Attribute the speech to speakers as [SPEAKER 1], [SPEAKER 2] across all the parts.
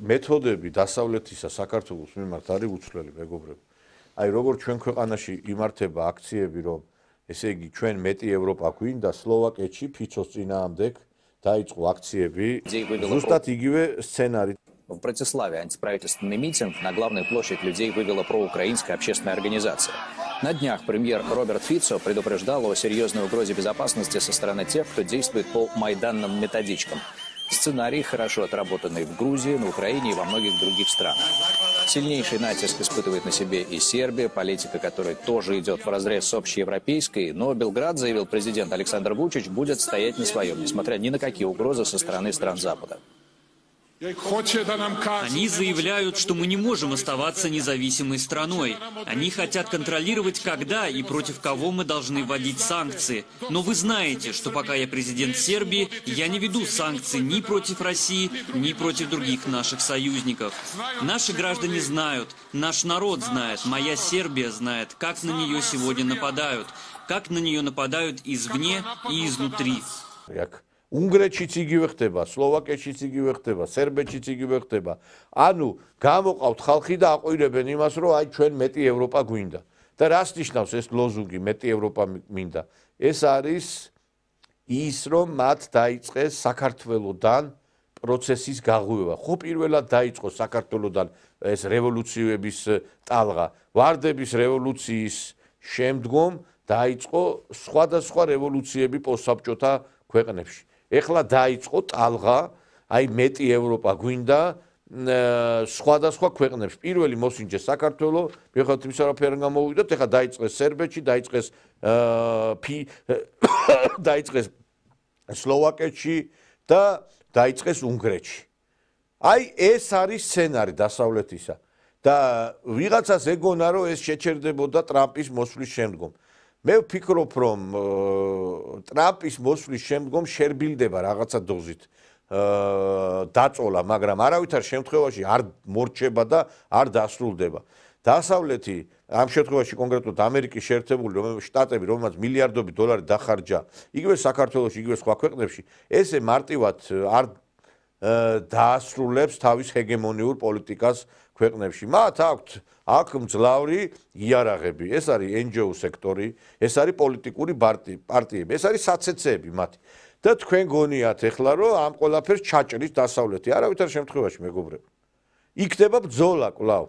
[SPEAKER 1] მეთოდები დასავლეთისა საქართველოს მიმართ არის უცვლელი, მეგობრებო. აი როგორ ჩვენ ქვეყანაში იმართება აქციები, რომ ესე იგი ჩვენ მეტი ევროპა გვინდა, სლოვაკეთში ფიცოს წინააღმდეგ დაიწყო აქციები, ზუსტად იგივე სცენარით.
[SPEAKER 2] В Братиславе антиправительственный митинг на главную площадь людей вывела проукраинская общественная организация. На днях премьер Роберт Фицо предупреждал о серьезной угрозе безопасности со стороны тех, кто действует по майданным методичкам. Сценарий, хорошо отработанный в Грузии, на Украине и во многих других странах. Сильнейший натиск испытывает на себе и Сербия, политика которой тоже идет вразрез с общеевропейской, но Белград, заявил президент Александр Вучич, будет стоять на своем, несмотря ни на какие угрозы со стороны стран Запада.
[SPEAKER 3] Они заявляют, что мы не можем оставаться независимой страной. Они хотят контролировать, когда и против кого мы должны вводить санкции. Но вы знаете, что пока я президент Сербии, я не веду санкции ни против России, ни против других наших союзников. Наши граждане знают, наш народ знает, моя Сербия знает, как на нее сегодня нападают. Как на нее нападают извне и изнутри.
[SPEAKER 1] უნგრეთშიც იგივე ხდება, სლოვაკეთშიც იგივე ხდება, სერბეთშიც იგივე ხდება. ანუ გამოყავთ ხალხი და აყვირებენ იმას, რომ აი ჩვენ მეტი ევროპა გვინდა. და რას ნიშნავს ეს ლოზუნგი მეტი ევროპა მინდა? ეს არის ის, რომ მათ დაიწყეს საქართველოსთან პროცესის გაღვივა. ხო პირველად დაიწყო საქართველოსთან ეს რევოლუციების ტალღა. ვარდების რევოლუციის შემდგომ დაიწყო სხვადასხვა რევოლუციები პოსტსაბჭოთა ქვეყნებში. ეხლა დაიწყო ტალღა, აი მეტი ევროპა გვინდა სხვადასხვა ქვეყნებში. პირველი მოსინჯე საქართველო, მიუხედავად იმისა, რომ ფერ გამოვიდოთ, ეხლა დაიწყეს სერბეთში, დაიწყეს სლოვაკეთში და დაიწყეს უნგრეთში. აი ეს არის სცენარი დასავლეთისა და ვიღაცას ეგონა, რომ ეს შეჩერდებოდა ტრამპის მოსვლის შემდგომ. მე ვფიქრობ, რომ ტრამპის მოსვლის შემდგომ შერბილდება რაღაცა დოზით დაწოლა, მაგრამ არავითარ შემთხვევაში არ მორჩება და არ დასრულდება. დასავლეთი, ამ შემთხვევაში კონკრეტულად ამერიკის შეერთებული შტატები, რომელმაც მილიარდობით დოლარი დახარჯა, იგივე საქართველოში, იგივე სხვა ქვეყნებში, ესე მარტივად არ დაასრულებს თავის ჰეგემონიურ პოლიტიკას ქვეყნებში. მათ აქვს მძლავრი იარაღები, ეს არის NGO სექტორი, ეს არის პოლიტიკური პარტიები, ეს არის საცეცეები მათი. და თქვენ გონიათ ეხლა, რომ ამ ყველაფერს ჩაჭრის დასავლეთი, არავითარ შემთხვევაში, მეგობრებო. იქნება ბრძოლა კვლავ.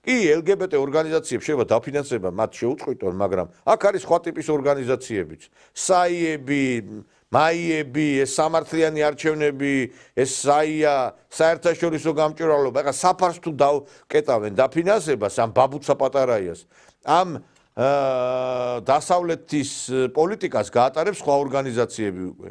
[SPEAKER 1] კი, LGBT ორგანიზაციებს შეიძლება დაფინანსება, მათ შეუწყვიტონ, მაგრამ აქ არის სხვა ტიპის ორგანიზაციებიც. საიები, მაიები, ეს სამართლიანი არჩევნები, ეს საია, საერთაშორისო გამჭვირვალობა, ეხლა საფარს თუ დავკეტავენ დაფინანსებას, ამ ბაბუცა პატარაიას, ამ დასავლეთის პოლიტიკას გაატარებს სხვა ორგანიზაციები უკვე.